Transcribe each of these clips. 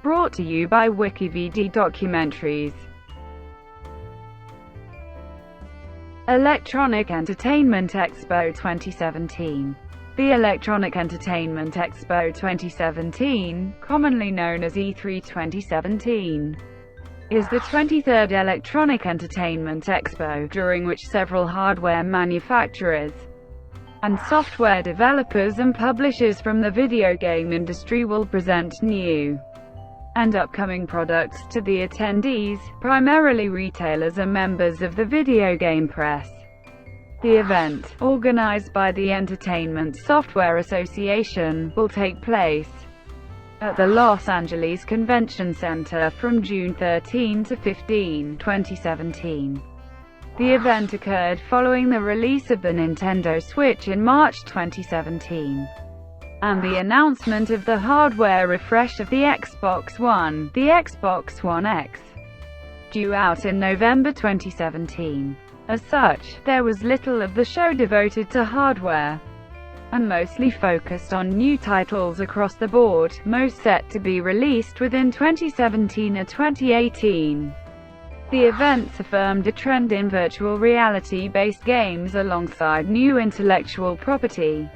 Brought to you by WikiVidi Documentaries. Electronic Entertainment Expo 2017. The Electronic Entertainment Expo 2017, commonly known as E3 2017, is the 23rd Electronic Entertainment Expo, during which several hardware manufacturers and software developers and publishers from the video game industry will present new and upcoming products to the attendees, primarily retailers and members of the video game press. The event, organized by the Entertainment Software Association, will take place at the Los Angeles Convention Center from June 13 to 15, 2017. The event occurred following the release of the Nintendo Switch in March 2017, and the announcement of the hardware refresh of the Xbox One, the Xbox One X, due out in November 2017. As such, there was little of the show devoted to hardware, and mostly focused on new titles across the board, most set to be released within 2017 or 2018. The events affirmed a trend in virtual reality-based games alongside new intellectual property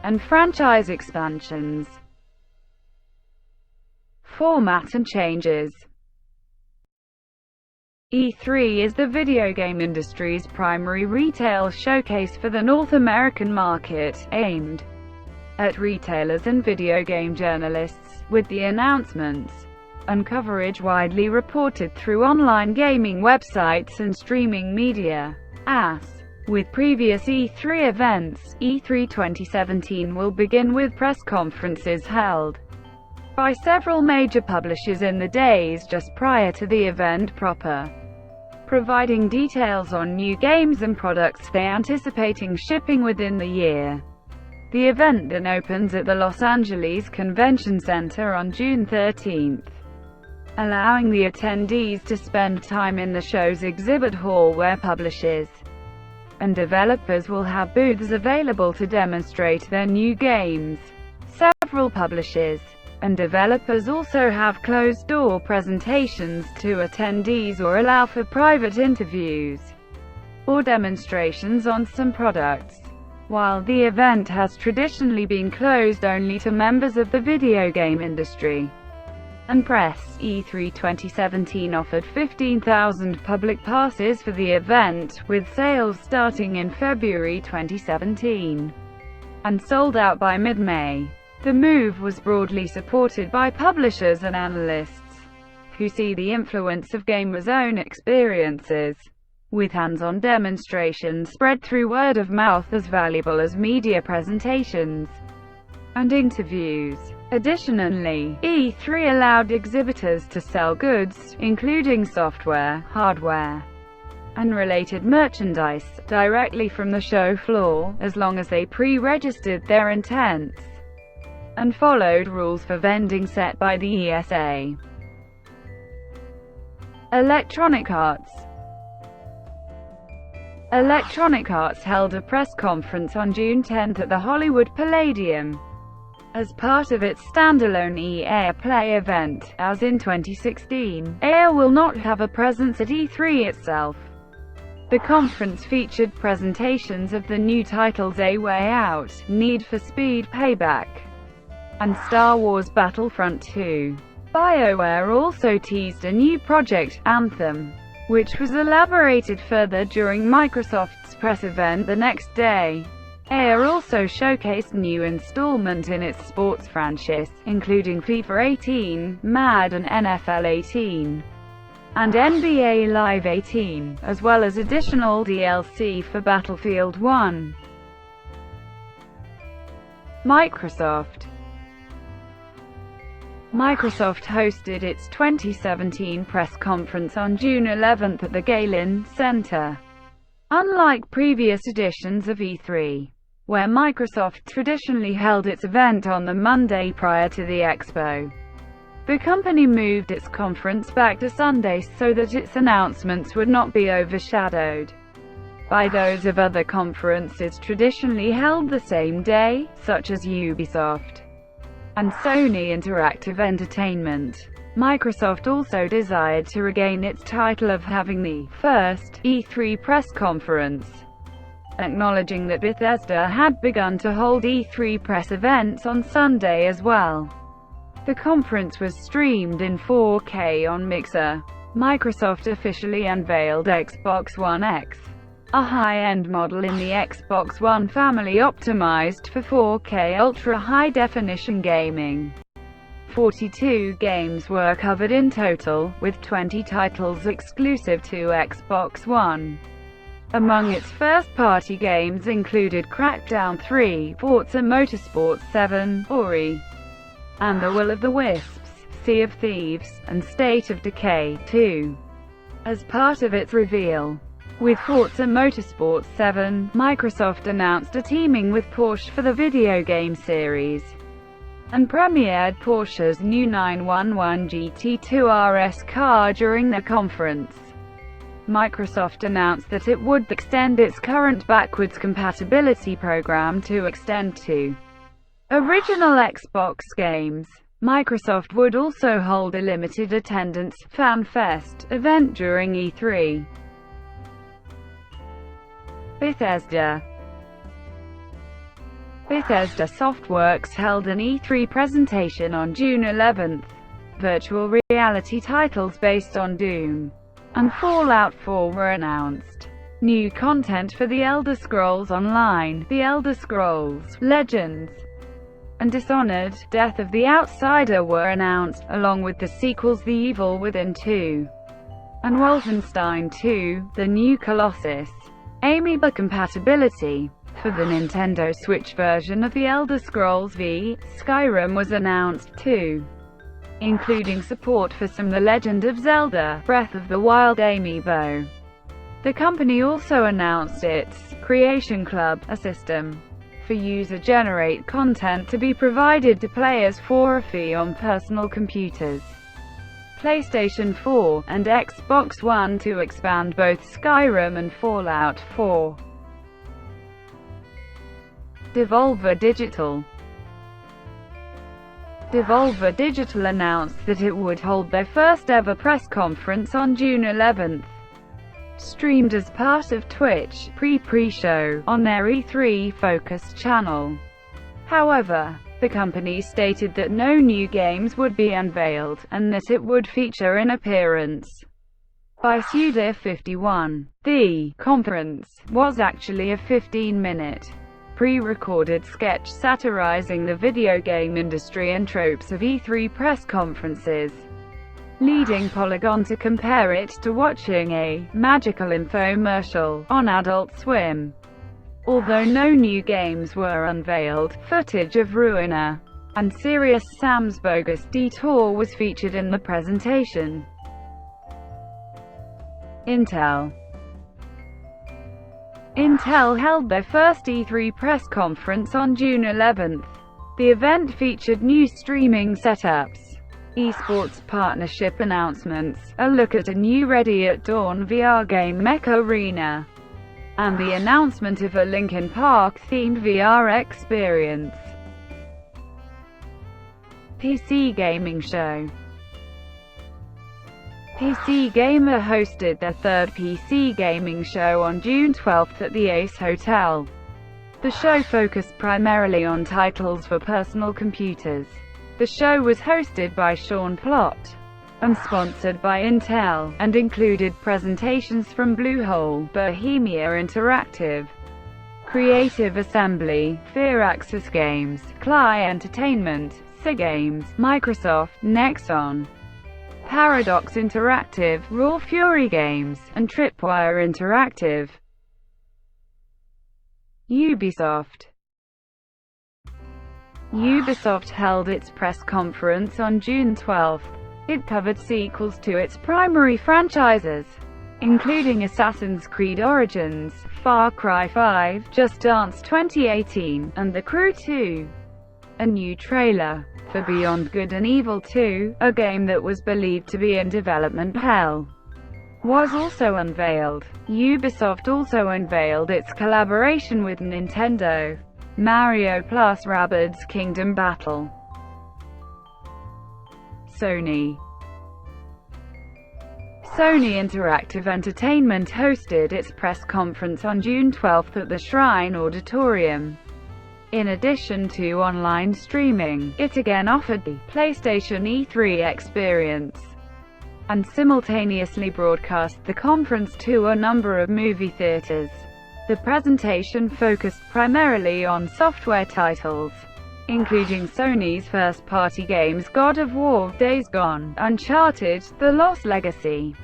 and franchise expansions. Format and changes. E3 is the video game industry's primary retail showcase for the North American market, aimed at retailers and video game journalists, with the announcements and coverage widely reported through online gaming websites and streaming media. As with previous E3 events, E3 2017 will begin with press conferences held by several major publishers in the days just prior to the event proper, providing details on new games and products they anticipating shipping within the year. The event then opens at the Los Angeles Convention Center on June 13, allowing the attendees to spend time in the show's exhibit hall where publishers and developers will have booths available to demonstrate their new games. Several publishers and developers also have closed-door presentations to attendees or allow for private interviews or demonstrations on some products. While the event has traditionally been closed only to members of the video game industry and press, E3 2017 offered 15,000 public passes for the event, with sales starting in February 2017 and sold out by mid-May. The move was broadly supported by publishers and analysts, who see the influence of gamers' own experiences with hands-on demonstrations spread through word of mouth as valuable as media presentations and interviews. Additionally, E3 allowed exhibitors to sell goods, including software, hardware, and related merchandise, directly from the show floor, as long as they pre-registered their intents and followed rules for vending set by the ESA. Electronic Arts. Electronic Arts held a press conference on June 10 at the Hollywood Palladium as part of its standalone EA Play event. As in 2016, EA will not have a presence at E3 itself. The conference featured presentations of the new titles A Way Out, Need for Speed Payback, and Star Wars Battlefront 2. BioWare also teased a new project, Anthem, which was elaborated further during Microsoft's press event the next day. EA also showcased new installment in its sports franchise, including FIFA 18, Madden NFL 18, and NBA Live 18, as well as additional DLC for Battlefield 1. Microsoft hosted its 2017 press conference on June 11 at the Galen Center. Unlike previous editions of E3, where Microsoft traditionally held its event on the Monday prior to the expo, the company moved its conference back to Sunday so that its announcements would not be overshadowed by those of other conferences traditionally held the same day, such as Ubisoft and Sony Interactive Entertainment. Microsoft also desired to regain its title of having the first E3 press conference, acknowledging that Bethesda had begun to hold E3 press events on Sunday as well. The conference was streamed in 4K on Mixer. Microsoft officially unveiled Xbox One X, a high-end model in the Xbox One family optimized for 4K ultra-high-definition gaming. 42 games were covered in total, with 20 titles exclusive to Xbox One. Among its first-party games included Crackdown 3, Forza Motorsport 7, Ori and the Will of the Wisps, Sea of Thieves, and State of Decay 2. As part of its reveal with Forza Motorsport 7, Microsoft announced a teaming with Porsche for the video game series, and premiered Porsche's new 911 GT2 RS car during the conference. Microsoft announced that it would extend its current backwards compatibility program to extend to original Xbox games. Microsoft would also hold a limited attendance FanFest event during E3. Bethesda Softworks held an E3 presentation on June 11. Virtual reality titles based on Doom and Fallout 4 were announced. New content for The Elder Scrolls Online, The Elder Scrolls Legends, and Dishonored: Death of the Outsider were announced, along with the sequels The Evil Within 2 and Wolfenstein 2: The New Colossus. Amiibo compatibility for the Nintendo Switch version of The Elder Scrolls V, Skyrim was announced too, including support for some The Legend of Zelda: Breath of the Wild amiibo. The company also announced its Creation Club, a system for user-generate content to be provided to players for a fee on personal computers, PlayStation 4, and Xbox One to expand both Skyrim and Fallout 4. Devolver Digital announced that it would hold their first-ever press conference on June 11, streamed as part of Twitch pre-show on their E3-focused channel. However, the company stated that no new games would be unveiled, and that it would feature an appearance by Suda51. The conference was actually a 15-minute, pre-recorded sketch satirizing the video game industry and tropes of E3 press conferences, leading Polygon to compare it to watching a magical infomercial on Adult Swim. Although no new games were unveiled, footage of Ruiner and Serious Sam's Bogus Detour was featured in the presentation. Intel held their first E3 press conference on June 11. The event featured new streaming setups, esports partnership announcements, a look at a new Ready at Dawn VR game Mech Arena, and the announcement of a Linkin Park-themed VR experience. PC Gaming Show. PC Gamer hosted their third PC Gaming Show on June 12 at the Ace Hotel. The show focused primarily on titles for personal computers. The show was hosted by Sean Plott and sponsored by Intel, and included presentations from Bluehole, Bohemia Interactive, Creative Assembly, Firaxis Games, Cly Entertainment, Cigames, Microsoft, Nexon, Paradox Interactive, Raw Fury Games, and Tripwire Interactive. Ubisoft held its press conference on June 12. It covered sequels to its primary franchises, including Assassin's Creed Origins, Far Cry 5, Just Dance 2018, and The Crew 2. A new trailer for Beyond Good and Evil 2, a game that was believed to be in development hell, was also unveiled. Ubisoft also unveiled its collaboration with Nintendo, Mario plus Rabbids Kingdom Battle. Sony. Sony Interactive Entertainment hosted its press conference on June 12 at the Shrine Auditorium. In addition to online streaming, it again offered the PlayStation E3 experience, and simultaneously broadcast the conference to a number of movie theaters. The presentation focused primarily on software titles, including Sony's first-party games God of War, Days Gone, Uncharted, The Lost Legacy,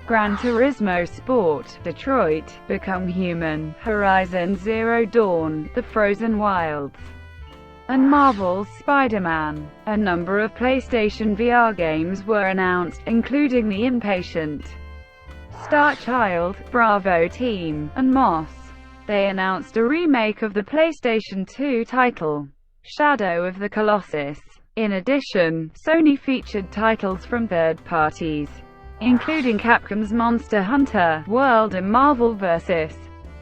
Gran Turismo Sport, Detroit, Become Human, Horizon Zero Dawn, The Frozen Wilds, and Marvel's Spider-Man. A number of PlayStation VR games were announced, including The Impatient, Star Child, Bravo Team, and Moss. They announced a remake of the PlayStation 2 title, Shadow of the Colossus. In addition, Sony featured titles from third parties, including Capcom's Monster Hunter World and Marvel vs.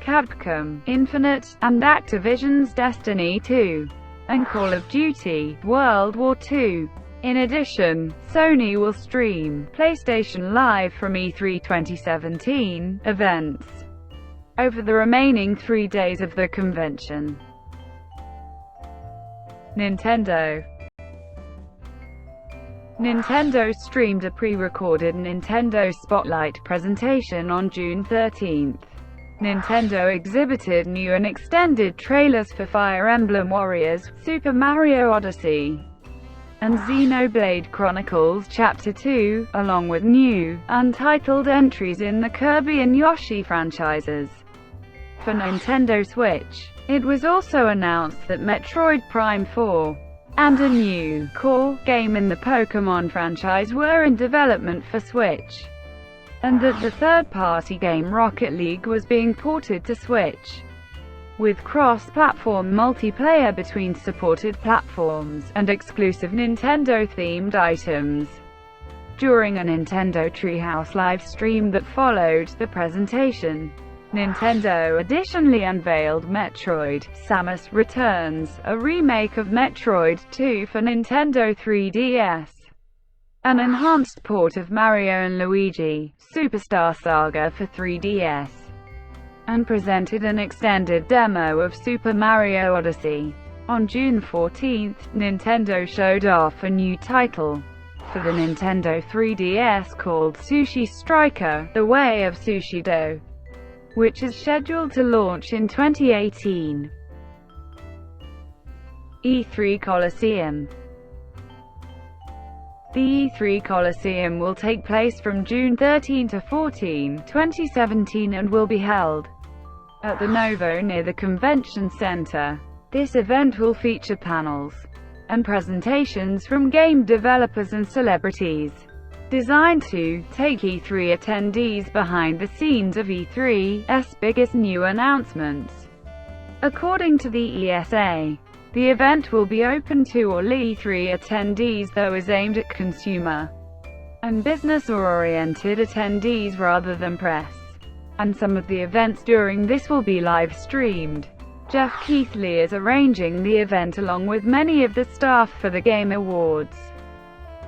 Capcom Infinite, and Activision's Destiny 2, and Call of Duty World War II. In addition, Sony will stream PlayStation Live from E3 2017 events over the remaining 3 days of the convention. Nintendo streamed a pre-recorded Nintendo Spotlight presentation on June 13. Nintendo exhibited new and extended trailers for Fire Emblem Warriors, Super Mario Odyssey, and Xenoblade Chronicles Chapter 2, along with new, untitled entries in the Kirby and Yoshi franchises. For Nintendo Switch, it was also announced that Metroid Prime 4 and a new core game in the Pokémon franchise were in development for Switch, and that the third-party game Rocket League was being ported to Switch, with cross-platform multiplayer between supported platforms, and exclusive Nintendo-themed items. During a Nintendo Treehouse live stream that followed the presentation, Nintendo additionally unveiled Metroid: Samus Returns, a remake of Metroid 2 for Nintendo 3DS, an enhanced port of Mario & Luigi: Superstar Saga for 3DS, and presented an extended demo of Super Mario Odyssey. On June 14, Nintendo showed off a new title for the Nintendo 3DS called Sushi Striker: The Way of Sushido, which is scheduled to launch in 2018. E3 Coliseum. The E3 Coliseum will take place from June 13 to 14, 2017 and will be held at the Novo near the Convention Center. This event will feature panels and presentations from game developers and celebrities, designed to take E3 attendees behind the scenes of E3's biggest new announcements. According to the ESA, the event will be open to all E3 attendees, though is aimed at consumer and business-oriented attendees rather than press, and some of the events during this will be live-streamed. Jeff Keighley is arranging the event along with many of the staff for the Game Awards.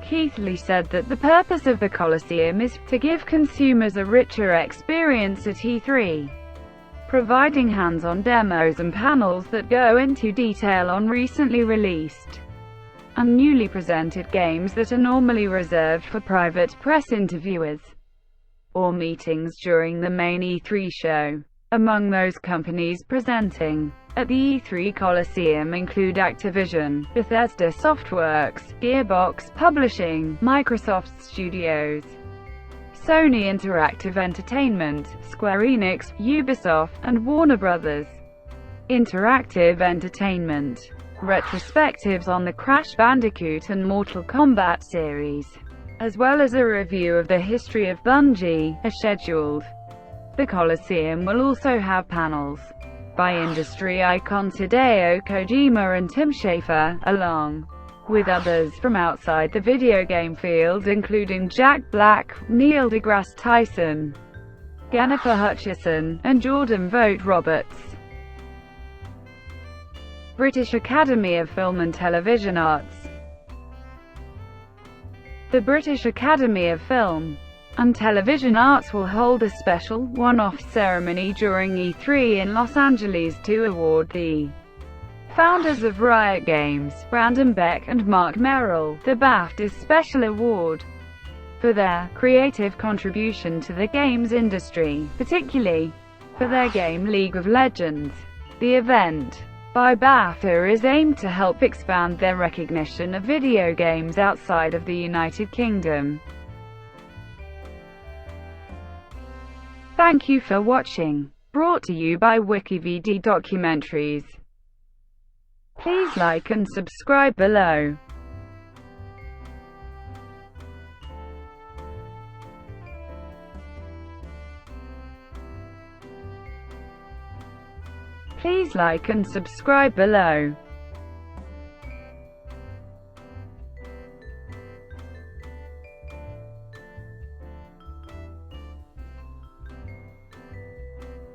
Keighley said that the purpose of the Coliseum is to give consumers a richer experience at E3, providing hands-on demos and panels that go into detail on recently released and newly presented games that are normally reserved for private press interviewers or meetings during the main E3 show. Among those companies presenting at the E3 Coliseum include Activision, Bethesda Softworks, Gearbox Publishing, Microsoft Studios, Sony Interactive Entertainment, Square Enix, Ubisoft, and Warner Bros. Interactive Entertainment. Retrospectives on the Crash Bandicoot and Mortal Kombat series, as well as a review of the history of Bungie, are scheduled. The Coliseum will also have panels by industry icons Hideo Kojima and Tim Schafer, along with others from outside the video game field including Jack Black, Neil deGrasse Tyson, Jennifer Hutchison, and Jordan Vogt Roberts. British Academy of Film and Television Arts. The British Academy of Film and Television Arts will hold a special, one-off ceremony during E3 in Los Angeles to award the founders of Riot Games, Brandon Beck and Mark Merrill, the BAFTA Special Award for their creative contribution to the games industry, particularly for their game League of Legends. The event by BAFTA is aimed to help expand their recognition of video games outside of the United Kingdom. Thank you for watching. Brought to you by WikiVidi Documentaries. Please like and subscribe below. Please like and subscribe below.